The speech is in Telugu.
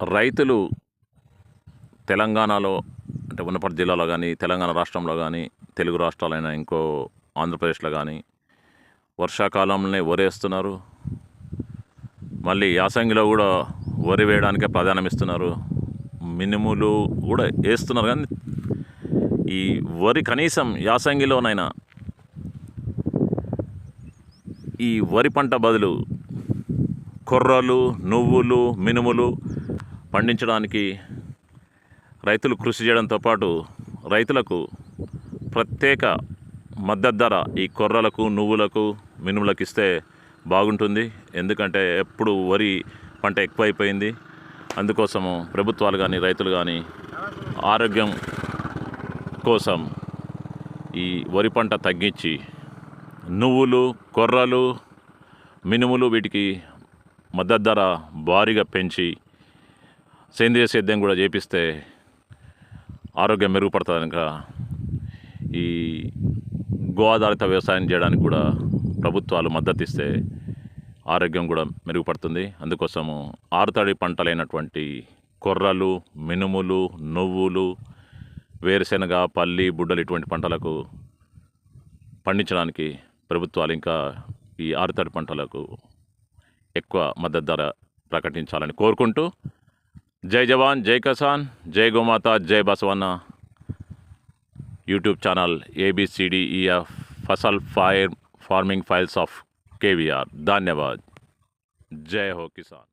రైతులు తెలంగాణలో అంటే వనపర్తి జిల్లాలో కానీ, తెలంగాణ రాష్ట్రంలో కానీ, తెలుగు రాష్ట్రాలైన ఇంకో ఆంధ్రప్రదేశ్లో కానీ వర్షాకాలంలోనే వరేస్తున్నారు. మళ్ళీ యాసంగిలో కూడా వరి వేయడానికే ప్రాధాన్యం ఇస్తున్నారు. మినుములు కూడా వేస్తున్నారు. కానీ ఈ వరి కనీసం యాసంగిలోనైనా ఈ వరి పంట బదులు కొర్రలు, నువ్వులు, మినుములు పండించడానికి రైతులు కృషి చేయడంతో పాటు రైతులకు ప్రత్యేక మద్దతు ధర ఈ కొర్రలకు, నువ్వులకు, మినుములకు ఇస్తే బాగుంటుంది. ఎందుకంటే ఎప్పుడు వరి పంట ఎక్కువైపోయింది. అందుకోసము ప్రభుత్వాలు కానీ, రైతులు కానీ ఆరోగ్యం కోసం ఈ వరి పంట తగ్గించి నువ్వులు, కొర్రలు, మినుములు వీటికి మద్దతు ధర భారీగా పెంచి సేంద్రియ సేద్యం కూడా చేపిస్తే ఆరోగ్యం మెరుగుపడుతుంది. కనుక ఈ గో ఆధారిత వ్యవసాయం చేయడానికి కూడా ప్రభుత్వాలు మద్దతు ఇస్తే ఆరోగ్యం కూడా మెరుగుపడుతుంది. అందుకోసము ఆరుతడి పంటలైనటువంటి కొర్రలు, మినుములు, నువ్వులు, వేరుశెనగ, పల్లి, బుడ్డలు ఇటువంటి పంటలకు పండించడానికి ప్రభుత్వాలు ఇంకా ఈ ఆరుతడి పంటలకు ఎక్కువ మద్దతు ధర ప్రకటించాలని కోరుకుంటూ, జై జవాన్, జై కిసాన్, జై గోమాత, జై బసవన్న యూట్యూబ్ ఛానల్ ABCDEF फसल फार्मिंग फाइल्स ऑफ KVR। धन्यवाद। जय हो किसान।